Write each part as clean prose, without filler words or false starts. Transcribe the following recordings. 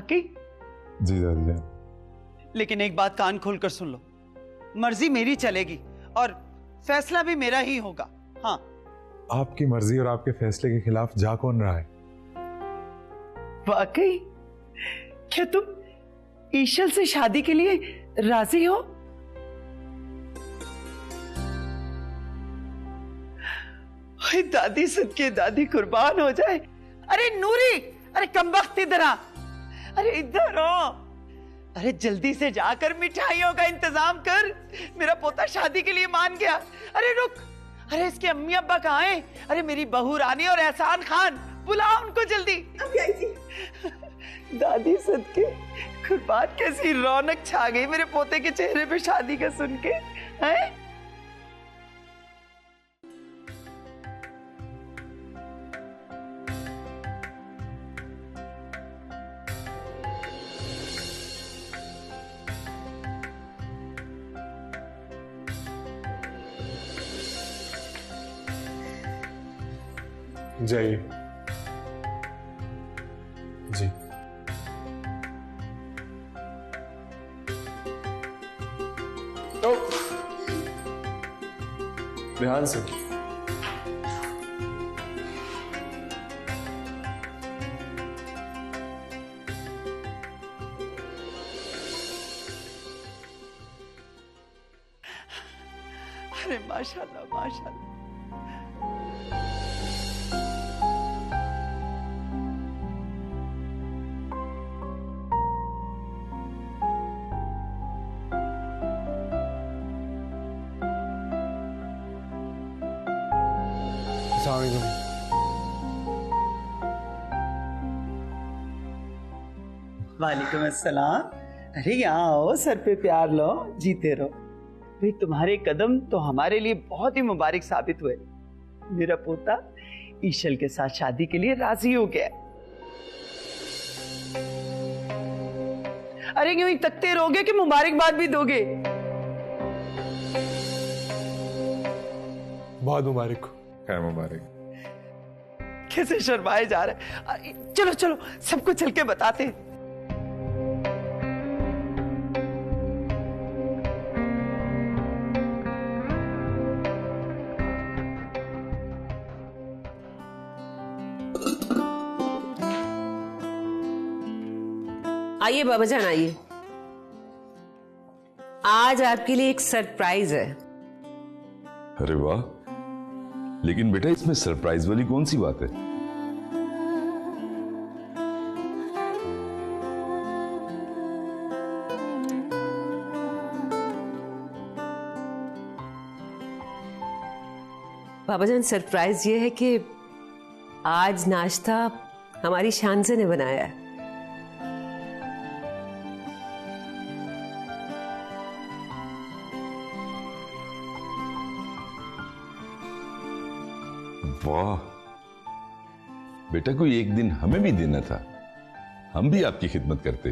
वाकई? जी दादी जान। लेकिन एक बात कान खोलकर सुन लो, मर्जी मेरी चलेगी और फैसला भी मेरा ही होगा। हाँ, आपकी मर्जी और आपके फैसले के खिलाफ जा कौन रहा है? वाकई? क्या तुम ईशल से शादी के लिए राजी हो? दादी सदके दादी कुर्बान हो जाए। अरे नूरी, अरे कमबख्त इधर आ, अरे इधर आओ। अरे जल्दी से जाकर मिठाइयों का इंतजाम कर, मेरा पोता शादी के लिए मान गया। अरे रुक, अरे इसके अम्मी अब्बा कहाँ हैं? अरे मेरी बहू रानी और एहसान खान, बुलाओ उनको जल्दी। दादी सदके कुर्बान, कैसी रौनक छा गई मेरे पोते के चेहरे पे शादी का सुन के। हैं? जाइए। जी तो ध्यान से। अरे माशाल्लाह माशाल्लाह। वालेकुम अस्सलाम। अरे यहाँ आओ, सर पे प्यार लो, जीते रहो। भाई तुम्हारे कदम तो हमारे लिए बहुत ही मुबारक साबित हुए। मेरा पोता ईशल के साथ शादी के लिए राजी हो गया। अरे यूं ही तकते रहोगे कि मुबारकबाद भी दोगे? बहुत मुबारक हो। खैर मुबारक। कैसे शर्माए जा रहे हैं। चलो चलो सबको चल के बताते हैं। आइए बाबा जान, आइए। आज आपके लिए एक सरप्राइज है। अरे वाह, लेकिन बेटा इसमें सरप्राइज वाली कौन सी बात है? बाबा जान, सरप्राइज ये है कि आज नाश्ता हमारी शानज़े ने बनाया है। वाह बेटा, कोई एक दिन हमें भी देना था, हम भी आपकी खिदमत करते।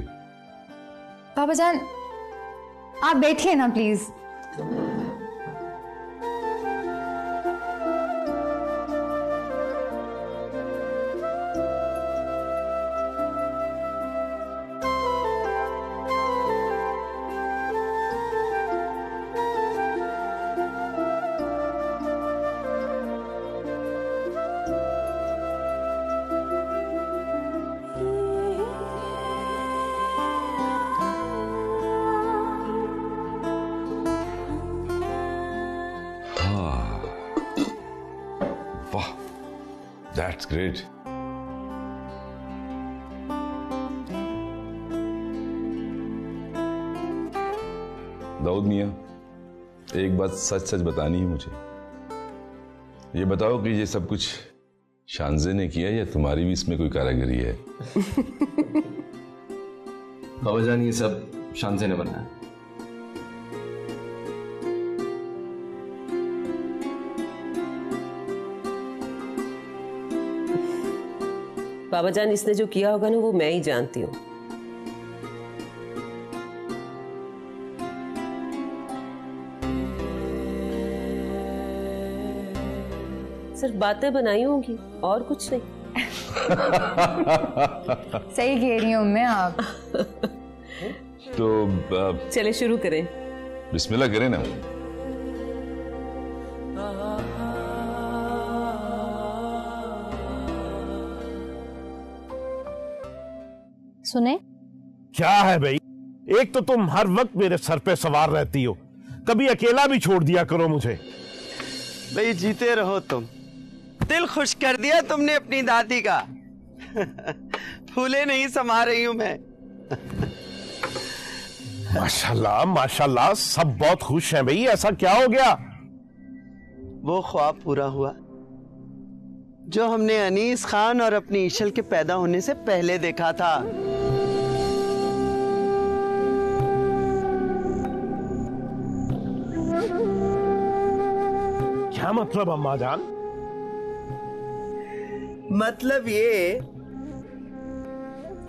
पापा जान आप बैठिए ना प्लीज। That's great. दाऊद मियां, एक बात सच सच बतानी है मुझे। ये बताओ कि ये सब कुछ शानज़े ने किया या तुम्हारी भी इसमें कोई कारीगरी है? बाबा जान ये सब शानज़े ने बनाया। बाबा जान इसने जो किया होगा ना वो मैं ही जानती हूँ। सिर्फ बातें बनाई होंगी और कुछ नहीं। सही कह रही हूँ मैं आप। तो चले शुरू करें। बिस्मिल्लाह करें ना। सुने? क्या है भाई, एक तो तुम हर वक्त मेरे सर पे सवार रहती हो, कभी अकेला भी छोड़ दिया करो मुझे। भाई जीते रहो तुम। दिल खुश कर दिया तुमने अपनी दादी का। फूले नहीं समा रही हूं मैं। माशाल्लाह माशाल्लाह, सब बहुत खुश हैं भाई, ऐसा क्या हो गया? वो ख्वाब पूरा हुआ जो हमने अनीस खान और अपनी ईशल के पैदा होने से पहले देखा था। क्या मतलब अम्मा जान? मतलब ये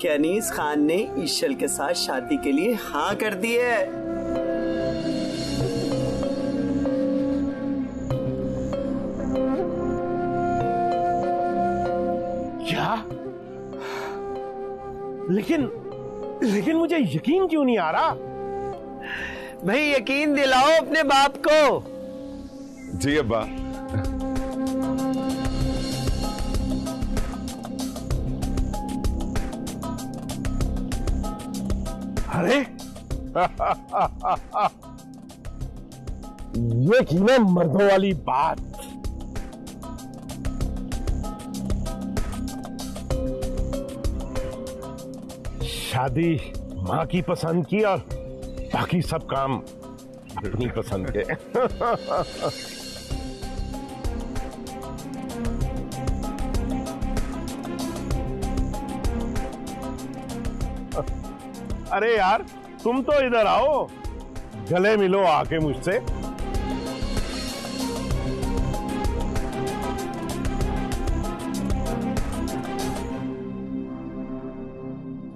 कि अनीस खान ने ईशल के साथ शादी के लिए हाँ कर दी है। क्या? लेकिन मुझे यकीन क्यों नहीं आ रहा? भाई यकीन दिलाओ अपने बाप को। जी अब्बा। अरे ये की ना मर्दों वाली बात। शादी माँ की पसंद की और बाकी सब काम अपनी पसंद के। अरे यार, तुम तो इधर आओ, गले मिलो आके मुझसे।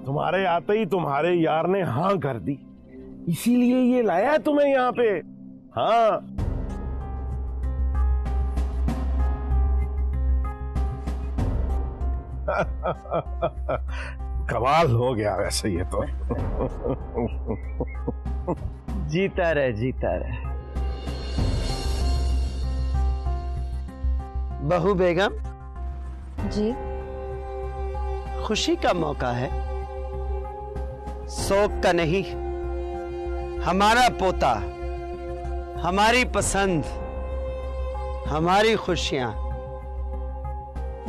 तुम्हारे आते ही तुम्हारे यार ने हाँ कर दी, इसीलिए ये लाया तुम्हें यहाँ पे। हाँ, कमाल हो गया वैसे ये तो। जीता रहे जीता रहे। बहू बेगम जी। खुशी का मौका है, शोक का नहीं। हमारा पोता, हमारी पसंद, हमारी खुशियां।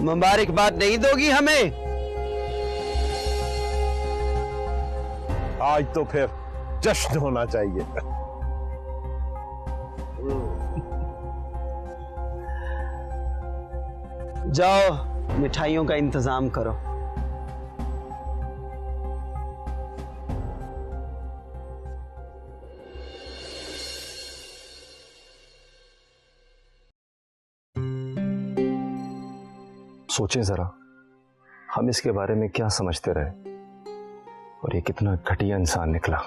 मुबारकबाद नहीं दोगी हमें? आज तो फिर जश्न होना चाहिए। जाओ मिठाइयों का इंतजाम करो। सोचें जरा, हम इसके बारे में क्या समझते रहे और ये कितना घटिया इंसान निकला।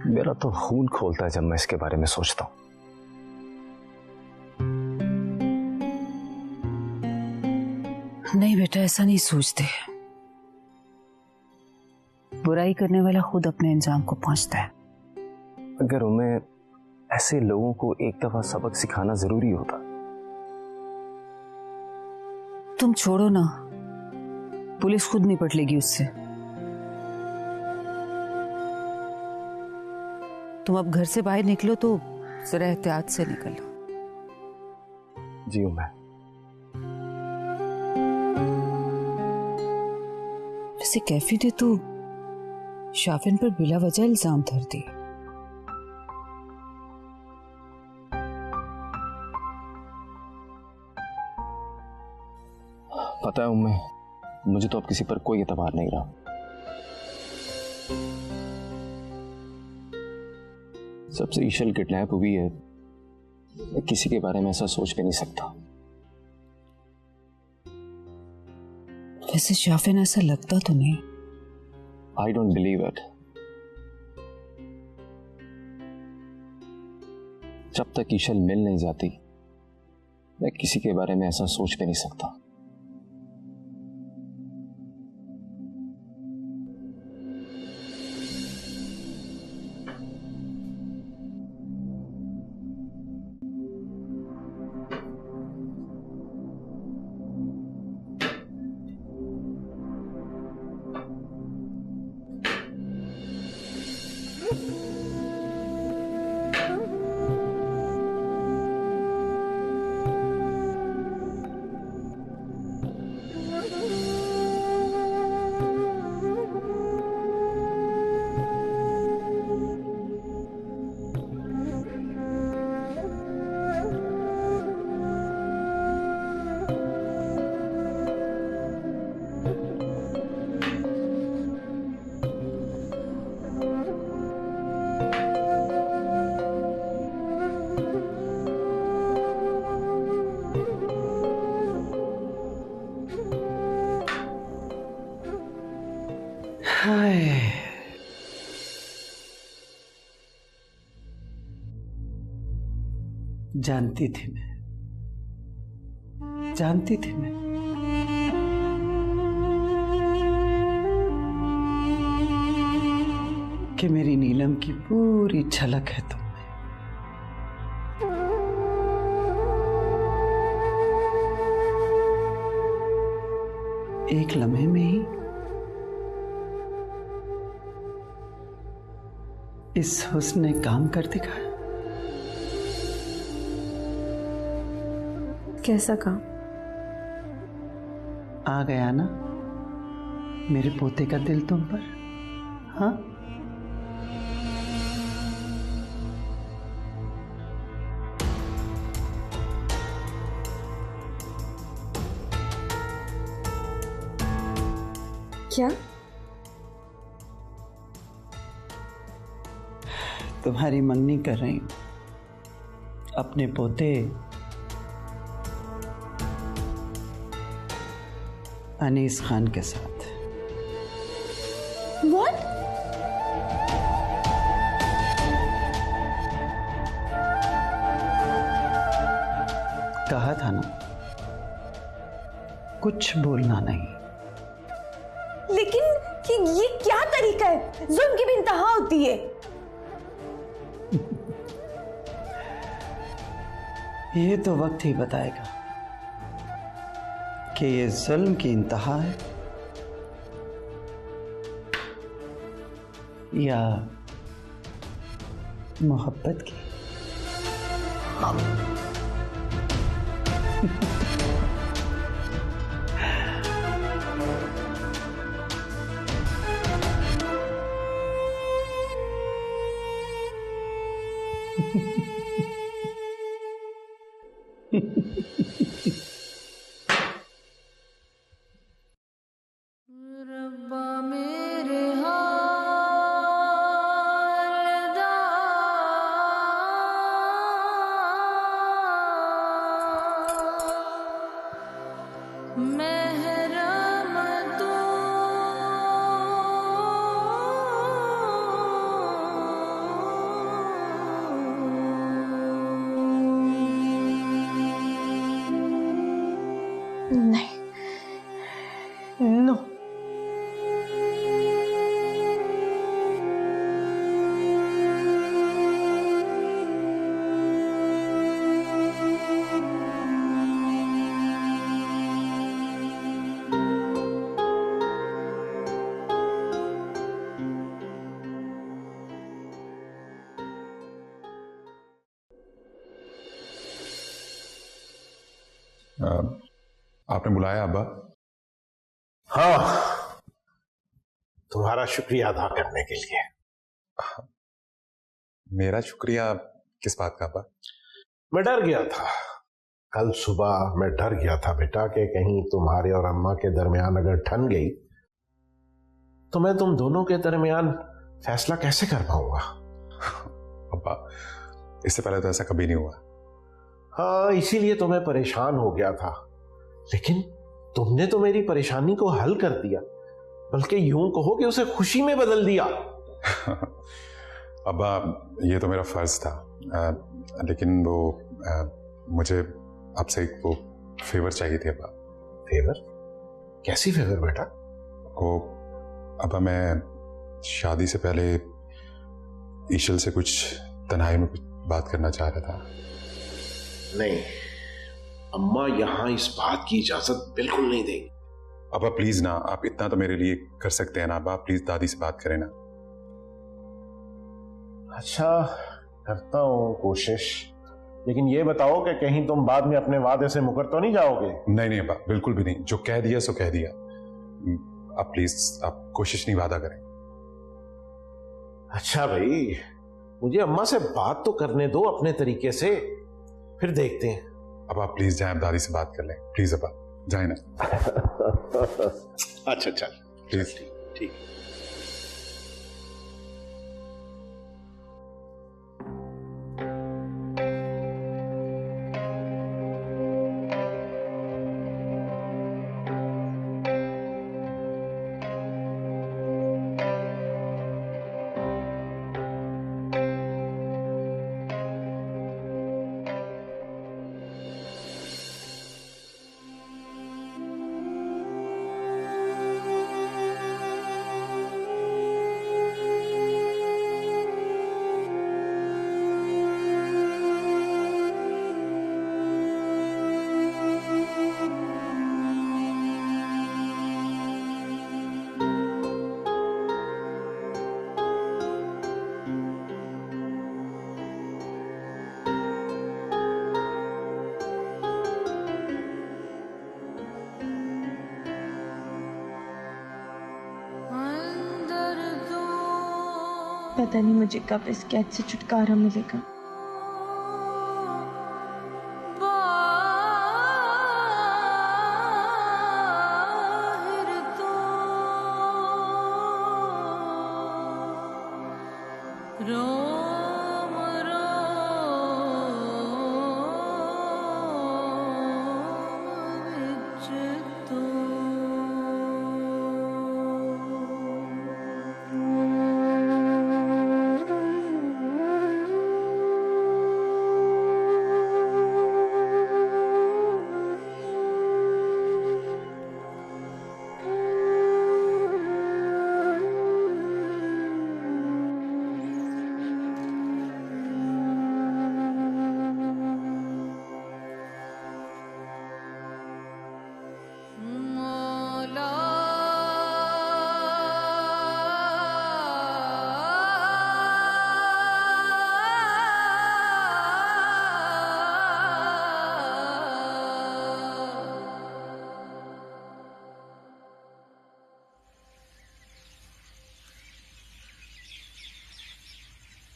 मेरा तो खून खोलता है जब मैं इसके बारे में सोचता हूं। नहीं बेटा, ऐसा नहीं सोचते। बुराई करने वाला खुद अपने अंजाम को पहुंचता है। अगर उन्हें ऐसे लोगों को एक दफा सबक सिखाना जरूरी होता। तुम छोड़ो ना, पुलिस खुद निपट लेगी उससे। तुम अब घर से बाहर निकलो तो जरा एहतियात से निकलो। जी हूं मैं। वैसे कैफी ने तो शाफिन पर बिला वजह इल्जाम धर दिए। पता है उम्मे, मुझे तो अब किसी पर कोई एतबार नहीं रहा। सबसे ईशल किडनैप हुई है, मैं किसी के बारे में ऐसा सोच भी नहीं सकता। वैसे शाफिन ऐसा लगता तो नहीं। I don't believe it. जब तक ईशल मिल नहीं जाती मैं किसी के बारे में ऐसा सोच भी नहीं सकता। हाय, जानती थी मैं, जानती थी मैं। कि मेरी नीलम की पूरी झलक है तुम में। एक लम्हे में ही इस हुस्न ने काम कर दिखाया। कैसा काम? आ गया ना मेरे पोते का दिल तुम पर? हाँ, क्या? तुम्हारी मंगनी कर रही हूं अपने पोते अनीस खान के साथ। What? कहा था ना, कुछ बोलना नहीं। लेकिन ये क्या तरीका है? जुल्म की भी इंतहा होती है। ये तो वक्त ही बताएगा कि ये जुल्म की इंतहा है या मोहब्बत की। नहीं, नो। आपने बुलाया अब्बा? हाँ, तुम्हारा शुक्रिया अदा करने के लिए। मेरा शुक्रिया किस बात का अब्बा? मैं डर गया था, कल सुबह मैं डर गया था बेटा कि कहीं तुम्हारे और अम्मा के दरमियान अगर ठन गई तो मैं तुम दोनों के दरमियान फैसला कैसे कर पाऊंगा। अब्बा, इससे पहले तो ऐसा कभी नहीं हुआ। हाँ, इसीलिए तो मैं परेशान हो गया था, लेकिन तुमने तो मेरी परेशानी को हल कर दिया, बल्कि यूं कहो कि उसे खुशी में बदल दिया। अब्बा, ये तो मेरा फर्ज था, लेकिन वो मुझे आपसे एक वो फेवर चाहिए थी अब्बा। फेवर? कैसी फेवर बेटा? वो अब्बा, मैं शादी से पहले ईशल से कुछ तन्हाई में कुछ बात करना चाह रहा था। नहीं, अम्मा यहां इस बात की इजाजत बिल्कुल नहीं देंगी। अब्बा प्लीज ना, आप इतना तो मेरे लिए कर सकते हैं ना अब्बा, प्लीज दादी से बात करें ना। अच्छा, करता हूं कोशिश, लेकिन ये बताओ कि कहीं तुम बाद में अपने वादे से मुकर तो नहीं जाओगे? नहीं नहीं अब्बा, बिल्कुल भी नहीं, जो कह दिया सो कह दिया। आप प्लीज, आप कोशिश नहीं, वादा करें। अच्छा भाई, मुझे अम्मा से बात तो करने दो अपने तरीके से, फिर देखते हैं। अब आप प्लीज जाएं, आप दादी से बात कर लें प्लीज अब्बा, जाए ना। अच्छा चल, प्लीज। ठीक। पता नहीं मुझे कब इस कैद से छुटकारा मिलेगा।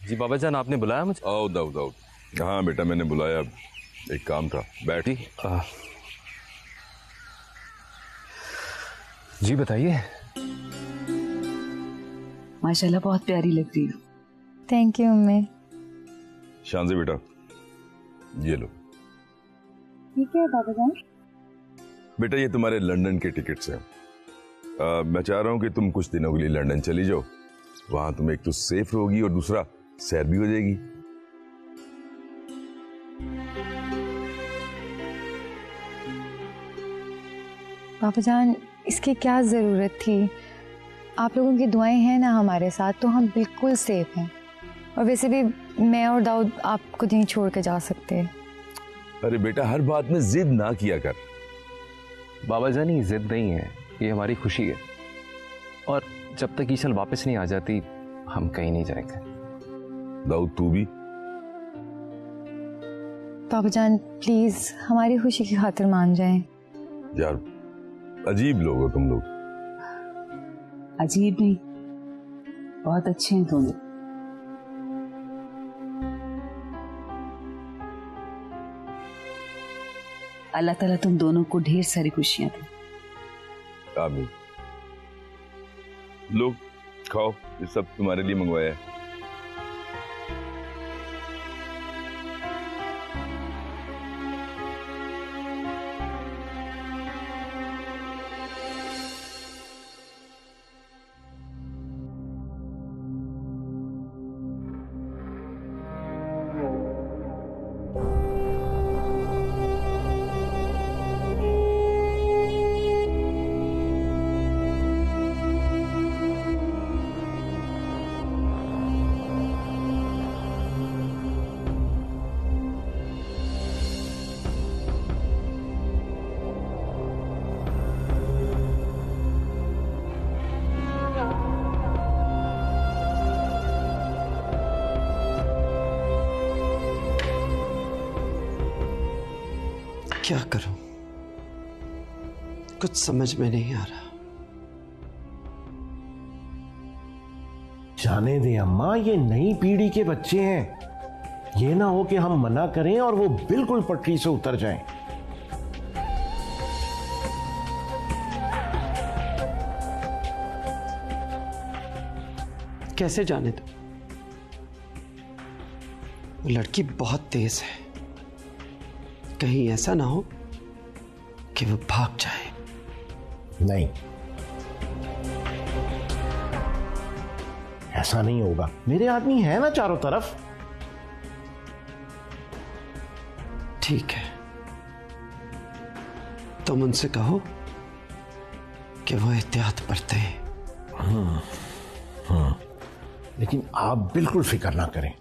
जी बाबा जान, आपने बुलाया मुझे? आओ दाऊद आओ। हाँ बेटा, मैंने बुलाया, एक काम था, बैठी। जी बताइए। माशाल्लाह बहुत प्यारी लग रही हो। थैंक यू अम्मी। शांति बेटा, ये लो। ठीक है बाबा जान। बेटा ये तुम्हारे लंदन के टिकट्स हैं। मैं चाह रहा हूँ कि तुम कुछ दिनों के लिए लंदन चली जाओ। वहां तुम एक तो सेफ रहोगी और दूसरा सैर भी हो जाएगी। पापा जान, इसकी क्या ज़रूरत थी? आप लोगों की दुआएं हैं ना हमारे साथ, तो हम बिल्कुल सेफ हैं। और वैसे भी मैं और दाऊद आपको नहीं छोड़ के जा सकते। अरे बेटा, हर बात में जिद ना किया कर। बाबा जान, ये जिद नहीं है, ये हमारी खुशी है। और जब तक ईशल वापस नहीं आ जाती, हम कहीं नहीं जाएंगे। दाऊद तू भी। पापा जान प्लीज हमारी खुशी की खातिर मान जाएं। यार अजीब लोग हो तुम लोग। अजीब नहीं, बहुत अच्छे हैं दोनों। अल्लाह ताला तुम दोनों को ढेर सारी खुशियां दे। आमीन। लो खाओ, ये सब तुम्हारे लिए मंगवाया है। क्या करूं, कुछ समझ में नहीं आ रहा। जाने दे अम्मा, ये नई पीढ़ी के बच्चे हैं। ये ना हो कि हम मना करें और वो बिल्कुल पटरी से उतर जाएं। कैसे जाने दो? वो लड़की बहुत तेज है, कहीं ऐसा ना हो कि वो भाग जाए। नहीं, ऐसा नहीं होगा। मेरे आदमी है ना चारों तरफ। ठीक है, तुम उनसे कहो कि वो एहतियात बरते हैं। लेकिन आप बिल्कुल फिक्र ना करें।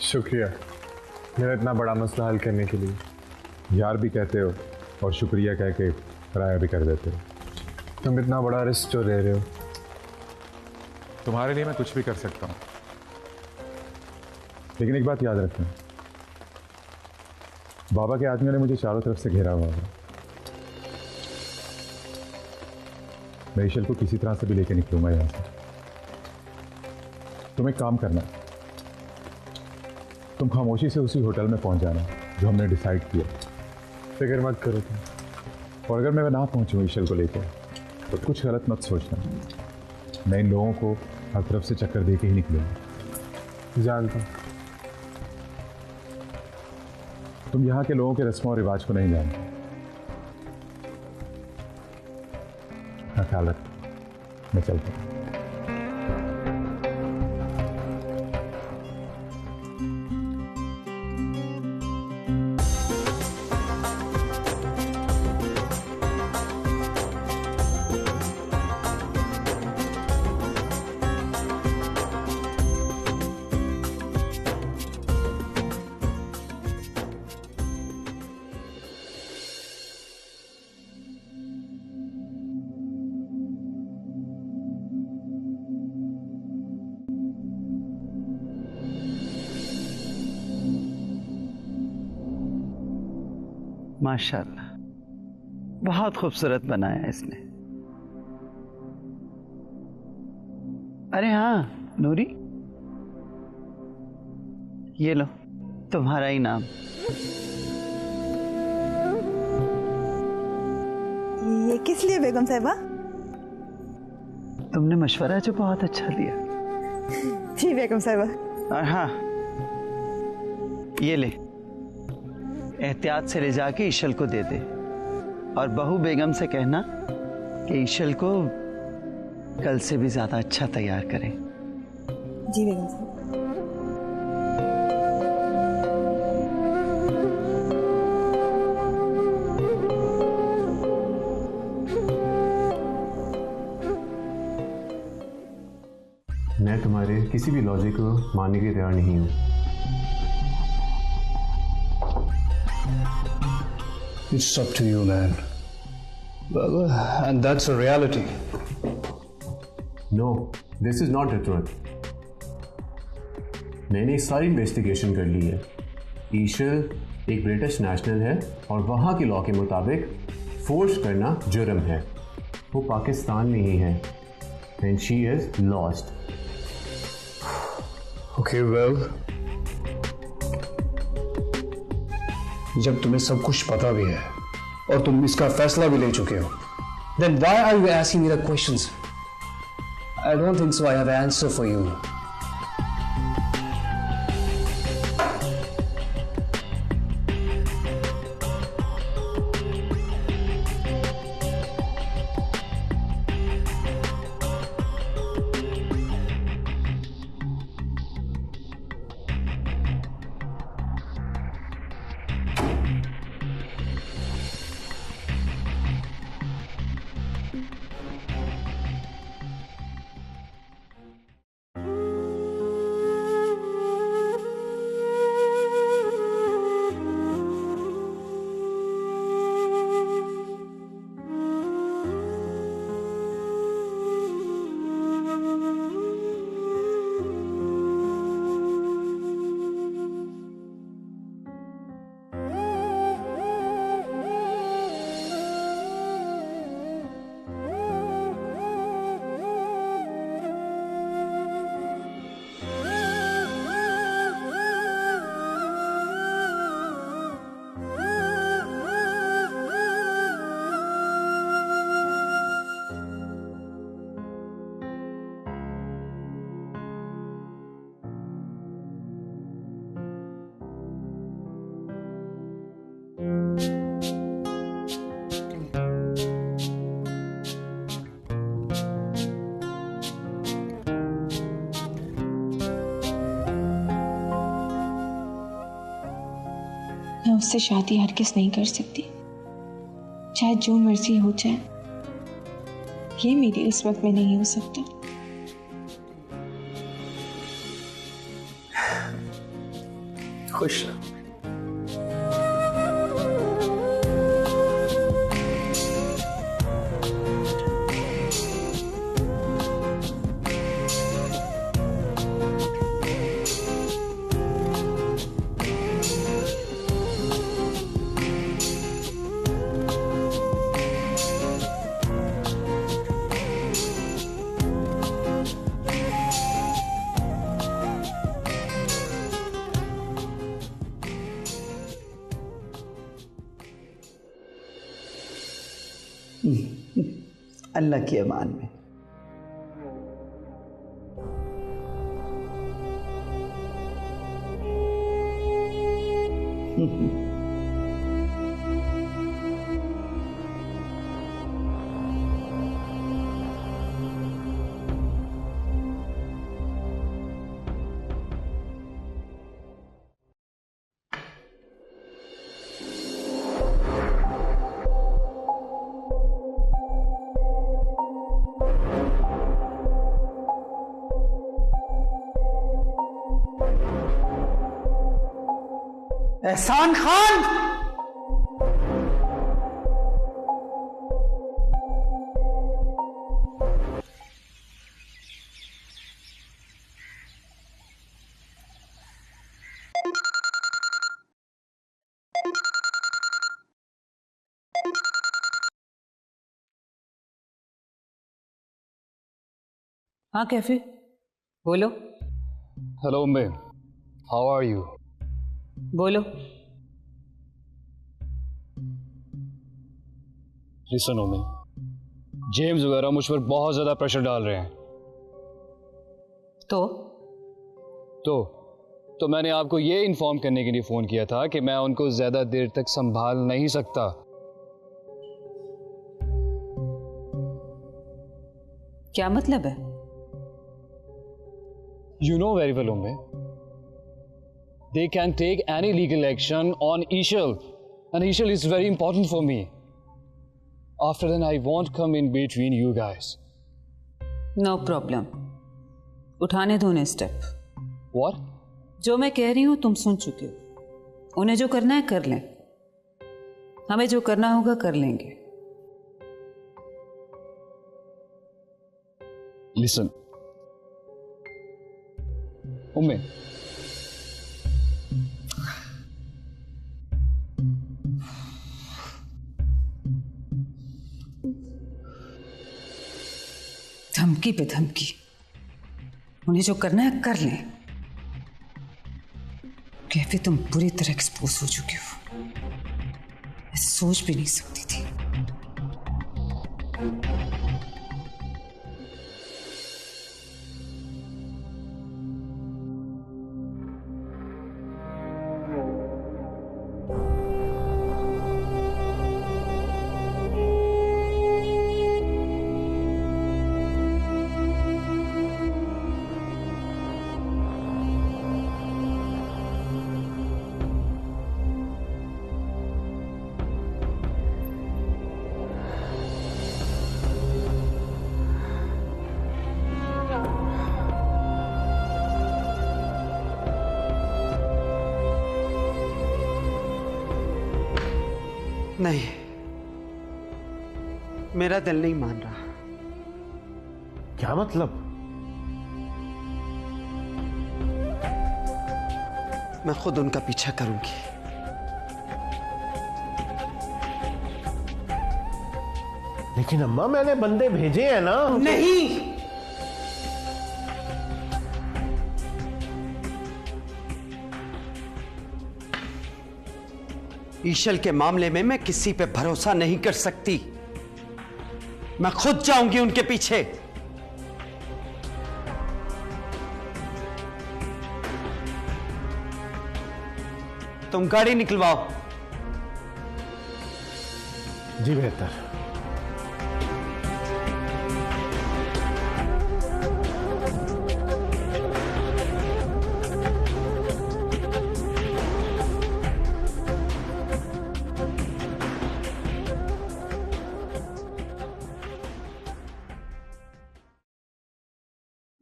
शुक्रिया मेरा इतना बड़ा मसला हल करने के लिए। यार भी कहते हो और शुक्रिया कह के पराया भी कर देते हो। तुम इतना बड़ा रिस्क जो ले रहे हो। तुम्हारे लिए मैं कुछ भी कर सकता हूँ, लेकिन एक बात याद रखना, बाबा के आदमियों ने मुझे चारों तरफ से घेरा हुआ है। मैं ईशल को किसी तरह से भी लेके निकलूंगा यहाँ से। तुम एक काम करना, तुम खामोशी से उसी होटल में पहुंच जाना जो हमने डिसाइड किया। फिक्र मत करो तुम। और अगर मैं ना पहुंचूं ईशल को लेकर तो कुछ गलत मत सोचना। मैं इन लोगों को हर तरफ से चक्कर दे के ही निकलूंगा। जानता हूं। तुम यहाँ के लोगों के रस्मों और रिवाज को नहीं जानते। हाँ, ख्याल रख, मैं चलता हूँ। माशाल्लाह, बहुत खूबसूरत बनाया इसने। अरे हाँ नूरी, ये लो तुम्हारा इनाम। ये किस लिए बेगम साहिबा? तुमने मशवरा जो बहुत अच्छा दिया। जी बेगम साहिबा। और हाँ, ये ले, एहतियात से ले जाके ईशल को दे दे, और बहू बेगम से कहना कि ईशल को कल से भी ज्यादा अच्छा तैयार करें। जी बेगम साहब। मैं तुम्हारे किसी भी लॉजिक को मानने के लिए तैयार नहीं हूँ। It's up to you, man. And that's a reality. No, this is not the truth. मैंने सारी इन्वेस्टिगेशन कर ली है। ईशल एक ब्रिटिश नेशनल है और वहाँ के लॉ के मुताबिक फोर्स करना जुर्म है। वो पाकिस्तान में ही है and she is lost. Okay well, जब तुम्हें सब कुछ पता भी है और तुम इसका फैसला भी ले चुके हो, then why are you asking me the questions? I don't think so I have an answer for you. मैं उससे शादी हरगिज़ नहीं कर सकती, चाहे जो मर्जी हो जाए। ये मेरी किस्मत में नहीं हो सकता। खुश अल्लाह की अमान में। एहसान खान, हाँ कैफे, बोलो। Hello Ambe, how are you? बोलो। लिसन अम्बे, जेम्स वगैरह मुझ पर बहुत ज्यादा प्रेशर डाल रहे हैं। तो मैंने आपको ये इन्फॉर्म करने के लिए फोन किया था कि मैं उनको ज्यादा देर तक संभाल नहीं सकता। क्या मतलब है? You know very well, Umme. They can take any legal action on Ishal, and Ishal is very important for me. After then, I won't come in between you guys. No problem. उठाने दो उन्हें step. What? जो मैं कह रही हूं तुम सुन चुके हो। उन्हें जो करना है कर लें, हमें जो करना होगा कर लेंगे। Listen. उम्मी, धमकी पे धमकी, उन्हें जो करना है कर लें। कैफे तुम बुरी तरह एक्सपोज हो चुके हो, मैं सोच भी नहीं सकती थी। नहीं, मेरा दिल नहीं मान रहा। क्या मतलब? मैं खुद उनका पीछा करूंगी। लेकिन अम्मा, मैंने बंदे भेजे हैं ना। नहीं, ईशल के मामले में मैं किसी पे भरोसा नहीं कर सकती। मैं खुद जाऊंगी उनके पीछे। तुम गाड़ी निकलवाओ। जी बेहतर।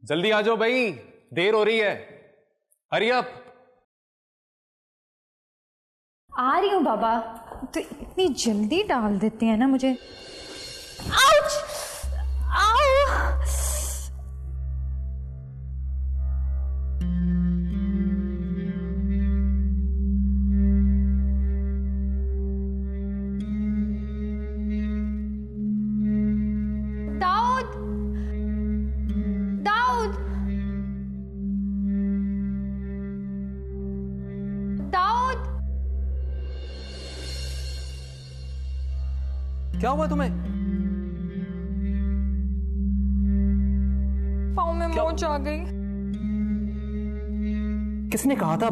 जल्दी आ जाओ भाई, देर हो रही है। Hurry up. आ रही हूँ बाबा। तो इतनी जल्दी डाल देते हैं ना मुझे। आउच! आउ! दाऊद! दाऊद! दाऊद! क्या हुआ तुम्हें? पाँव में मोच आ गई। किसने कहा था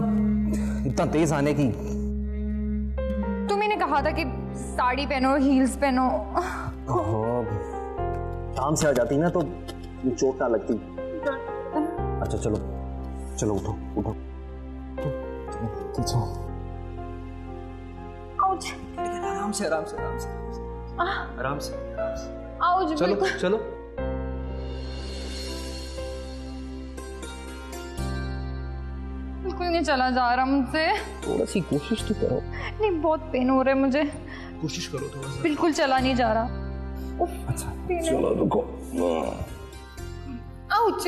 इतना तेज आने की? तुम्ही ने कहा था कि साड़ी पहनो, हील्स पहनो। काम से आ जाती ना तो चोट ना लगती। अच्छा चलो चलो, उठो उठो। आउच! आराम से आराम से आराम से आराम से। आउच! चलो बिल्कुल। चलो। बिल्कुल नहीं चला जा रहा मुझसे। थोड़ा सी कोशिश तो करो। नहीं, बहुत पेन हो रहा है मुझे। कोशिश करो थोड़ा सा। बिल्कुल चला नहीं जा रहा। उफ, अच्छा पेन है। चलो रुको। आउच!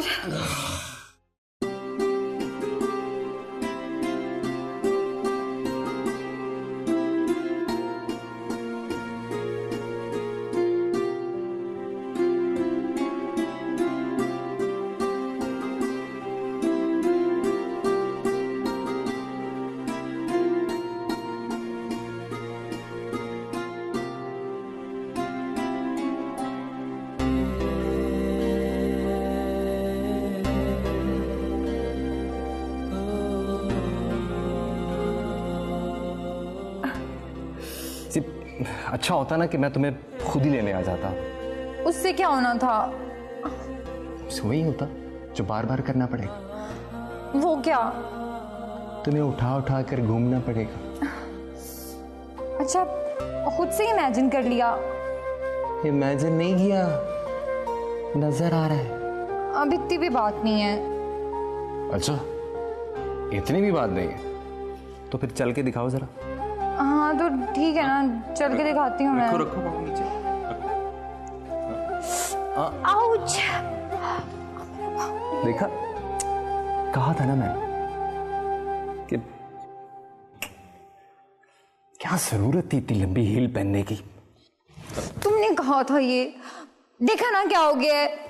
अच्छा होता ना कि मैं तुम्हें खुद ही लेने आ जाता। उससे क्या होना था? वही होता जो बार बार करना पड़ेगा। वो क्या? तुम्हें उठा उठा कर घूमना पड़ेगा। अच्छा, खुद से इमेजिन कर लिया? इमेजिन नहीं किया, नजर आ रहा है। अब इतनी भी बात नहीं है। अच्छा, इतनी भी बात नहीं है तो फिर चल के दिखाओ जरा। हाँ तो ठीक है ना, चल के दिखाती हूँ मैं। रखो रखो पाँव नीचे। आउच! देखा, कहा था ना मैंने कि क्या जरूरत थी इतनी लंबी हील पहनने की। तुमने कहा था ये, देखा ना क्या हो गया है।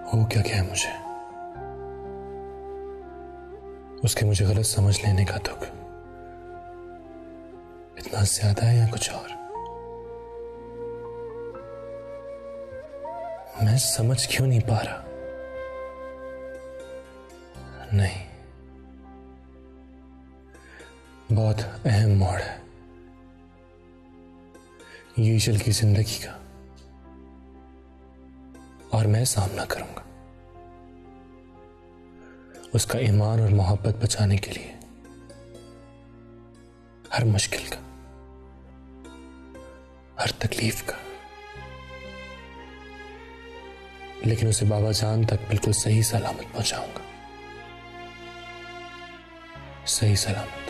हो क्या गया मुझे, उसके मुझे गलत समझ लेने का दुख इतना ज्यादा है या कुछ और? मैं समझ क्यों नहीं पा रहा? नहीं, बहुत अहम मोड़ है ये ईशल की जिंदगी का, और मैं सामना करूंगा उसका ईमान और मोहब्बत बचाने के लिए हर मुश्किल का, हर तकलीफ का, लेकिन उसे बाबा जान तक बिल्कुल सही सलामत पहुंचाऊंगा, सही सलामत।